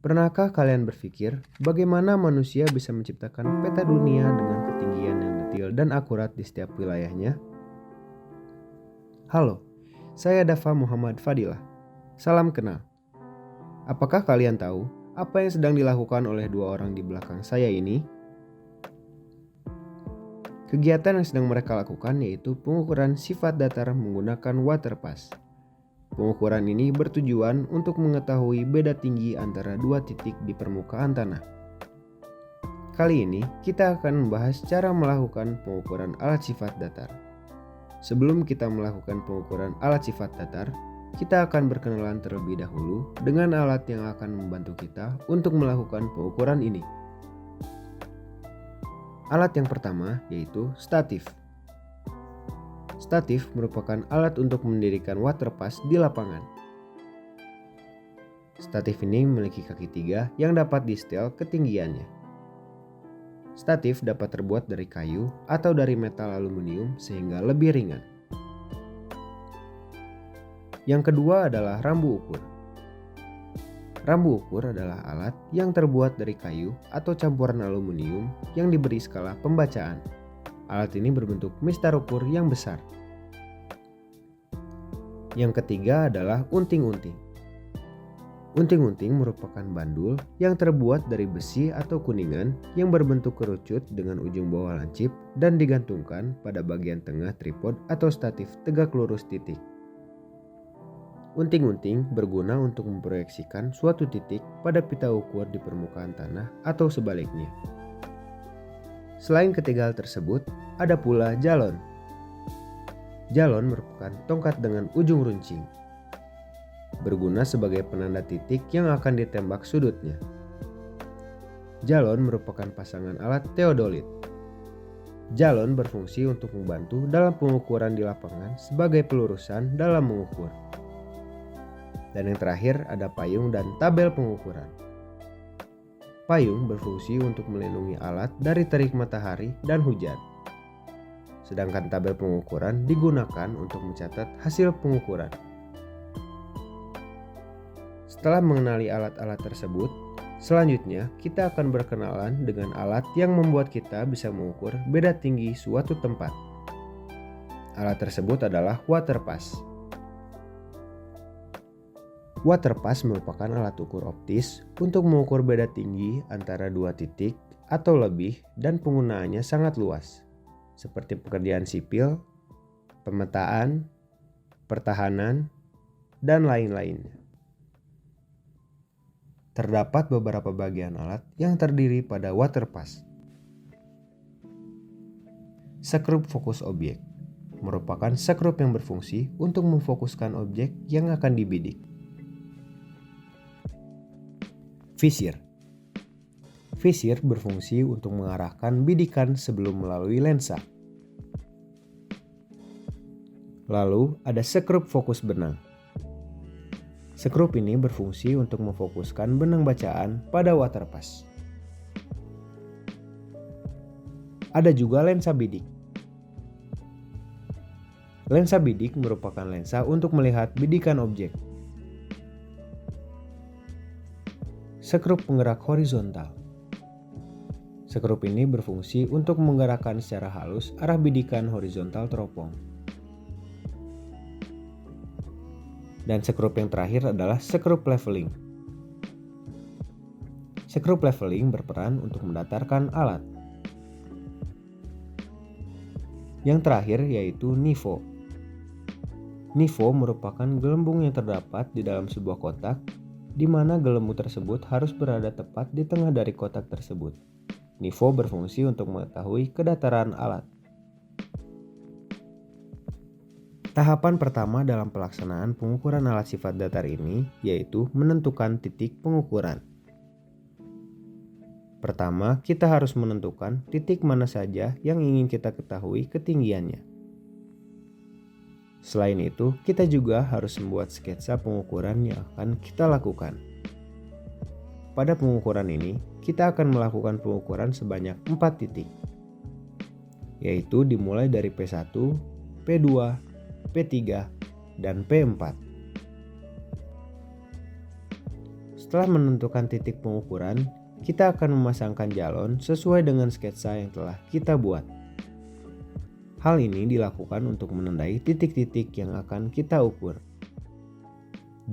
Pernahkah kalian berpikir bagaimana manusia bisa menciptakan peta dunia dengan ketinggian yang detail dan akurat di setiap wilayahnya? Halo, saya Dafa Muhammad Fadilah. Salam kenal. Apakah kalian tahu apa yang sedang dilakukan oleh dua orang di belakang saya ini? Kegiatan yang sedang mereka lakukan yaitu pengukuran sifat datar menggunakan waterpass. Pengukuran ini bertujuan untuk mengetahui beda tinggi antara dua titik di permukaan tanah. Kali ini kita akan membahas cara melakukan pengukuran alat sifat datar. Sebelum kita melakukan pengukuran alat sifat datar, kita akan berkenalan terlebih dahulu dengan alat yang akan membantu kita untuk melakukan pengukuran ini. Alat yang pertama yaitu statif. Statif merupakan alat untuk mendirikan waterpass di lapangan. Statif ini memiliki kaki 3 yang dapat di-setel ketinggiannya. Statif dapat terbuat dari kayu atau dari metal aluminium sehingga lebih ringan. Yang kedua adalah rambu ukur. Rambu ukur adalah alat yang terbuat dari kayu atau campuran aluminium yang diberi skala pembacaan. Alat ini berbentuk mistar ukur yang besar. Yang ketiga adalah unting-unting. Unting-unting merupakan bandul yang terbuat dari besi atau kuningan yang berbentuk kerucut dengan ujung bawah lancip dan digantungkan pada bagian tengah tripod atau statif tegak lurus titik. Unting-unting berguna untuk memproyeksikan suatu titik pada pita ukur di permukaan tanah atau sebaliknya. Selain ketiga hal tersebut, ada pula jalon. Jalon merupakan tongkat dengan ujung runcing. Berguna sebagai penanda titik yang akan ditembak sudutnya. Jalon merupakan pasangan alat teodolit. Jalon berfungsi untuk membantu dalam pengukuran di lapangan sebagai pelurusan dalam mengukur. Dan yang terakhir ada payung dan tabel pengukuran. Payung berfungsi untuk melindungi alat dari terik matahari dan hujan. Sedangkan tabel pengukuran digunakan untuk mencatat hasil pengukuran. Setelah mengenali alat-alat tersebut, selanjutnya kita akan berkenalan dengan alat yang membuat kita bisa mengukur beda tinggi suatu tempat. Alat tersebut adalah waterpass. Waterpass merupakan alat ukur optis untuk mengukur beda tinggi antara dua titik atau lebih dan penggunaannya sangat luas, seperti pekerjaan sipil, pemetaan, pertahanan, dan lain-lainnya. Terdapat beberapa bagian alat yang terdiri pada waterpass. Sekrup fokus objek merupakan sekrup yang berfungsi untuk memfokuskan objek yang akan dibidik. Visir. Visir berfungsi untuk mengarahkan bidikan sebelum melalui lensa. Lalu ada sekrup fokus benang. Sekrup ini berfungsi untuk memfokuskan benang bacaan pada waterpass. Ada juga lensa bidik. Lensa bidik merupakan lensa untuk melihat bidikan objek. Sekrup penggerak horizontal. Sekrup ini berfungsi untuk menggerakkan secara halus arah bidikan horizontal teropong. Dan sekrup yang terakhir adalah sekrup leveling. Sekrup leveling berperan untuk mendatarkan alat. Yang terakhir yaitu nifo. Nifo merupakan gelembung yang terdapat di dalam sebuah kotak, di mana gelembung tersebut harus berada tepat di tengah dari kotak tersebut. Nifo berfungsi untuk mengetahui kedataran alat. Tahapan pertama dalam pelaksanaan pengukuran alat sifat datar ini yaitu menentukan titik pengukuran. Pertama, kita harus menentukan titik mana saja yang ingin kita ketahui ketinggiannya. Selain itu, kita juga harus membuat sketsa pengukuran yang akan kita lakukan. Pada pengukuran ini, kita akan melakukan pengukuran sebanyak 4 titik, yaitu dimulai dari P1, P2, P3, dan P4. Setelah menentukan titik pengukuran, kita akan memasangkan jalon sesuai dengan sketsa yang telah kita buat. Hal ini dilakukan untuk menandai titik-titik yang akan kita ukur.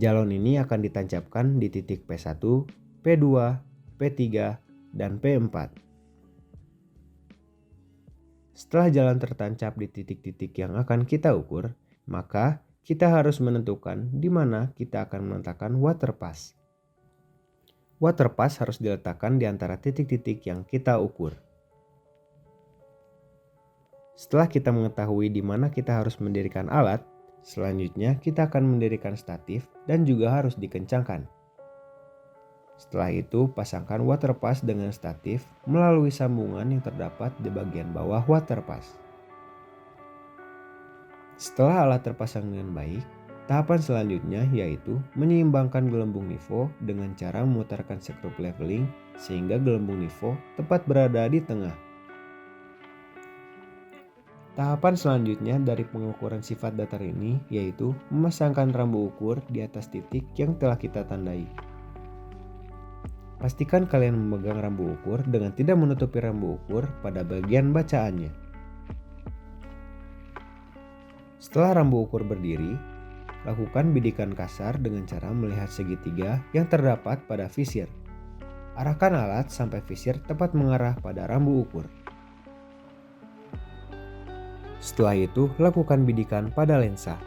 Jalon ini akan ditancapkan di titik P1, P2, P3, dan P4. Setelah jalan tertancap di titik-titik yang akan kita ukur, maka kita harus menentukan di mana kita akan meletakkan water pass. Water pass harus diletakkan di antara titik-titik yang kita ukur. Setelah kita mengetahui di mana kita harus mendirikan alat, selanjutnya kita akan mendirikan statif dan juga harus dikencangkan. Setelah itu, pasangkan water pass dengan statif melalui sambungan yang terdapat di bagian bawah water pass. Setelah alat terpasang dengan baik, tahapan selanjutnya yaitu menyeimbangkan gelembung nifo dengan cara memutarkan skrup leveling sehingga gelembung nifo tepat berada di tengah. Tahapan selanjutnya dari pengukuran sifat datar ini yaitu memasangkan rambu ukur di atas titik yang telah kita tandai. Pastikan kalian memegang rambu ukur dengan tidak menutupi rambu ukur pada bagian bacaannya. Setelah rambu ukur berdiri, lakukan bidikan kasar dengan cara melihat segitiga yang terdapat pada visir. Arahkan alat sampai visir tepat mengarah pada rambu ukur. Setelah itu, lakukan bidikan pada lensa.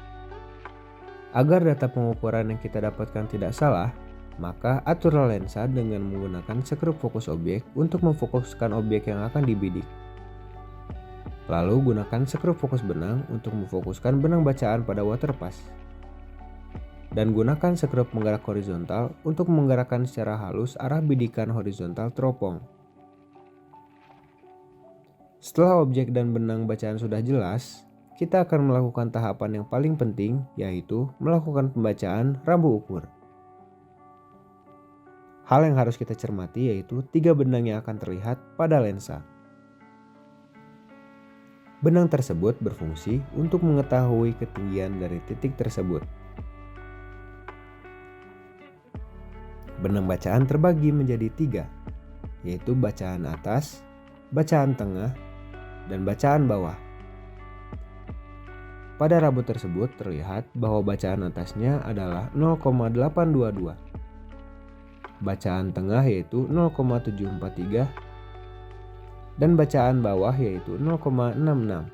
Agar data pengukuran yang kita dapatkan tidak salah, maka aturlah lensa dengan menggunakan skrup fokus objek untuk memfokuskan objek yang akan dibidik. Lalu gunakan skrup fokus benang untuk memfokuskan benang bacaan pada water pass. Dan gunakan skrup menggerak horizontal untuk menggerakkan secara halus arah bidikan horizontal teropong. Setelah objek dan benang bacaan sudah jelas, kita akan melakukan tahapan yang paling penting, yaitu melakukan pembacaan rambu ukur. Hal yang harus kita cermati yaitu 3 benang yang akan terlihat pada lensa. Benang tersebut berfungsi untuk mengetahui ketinggian dari titik tersebut. Benang bacaan terbagi menjadi 3, yaitu bacaan atas, bacaan tengah, dan bacaan bawah. Pada rambu tersebut terlihat bahwa bacaan atasnya adalah 0,822. Bacaan tengah yaitu 0,743 dan bacaan bawah yaitu 0,66.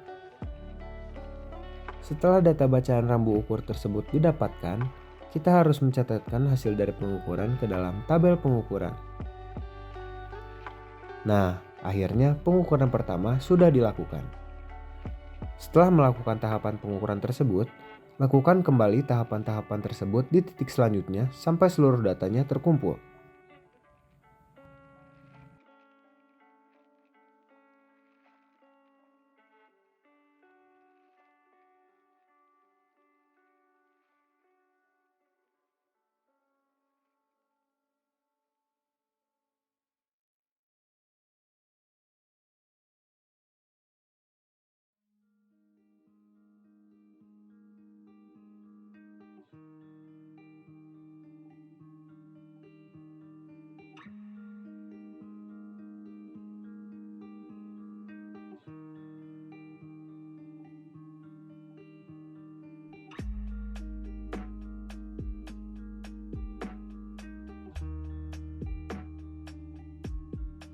Setelah data bacaan rambu ukur tersebut didapatkan, kita harus mencatatkan hasil dari pengukuran ke dalam tabel pengukuran. Nah, akhirnya pengukuran pertama sudah dilakukan. Setelah melakukan tahapan pengukuran tersebut, lakukan kembali tahapan-tahapan tersebut di titik selanjutnya sampai seluruh datanya terkumpul.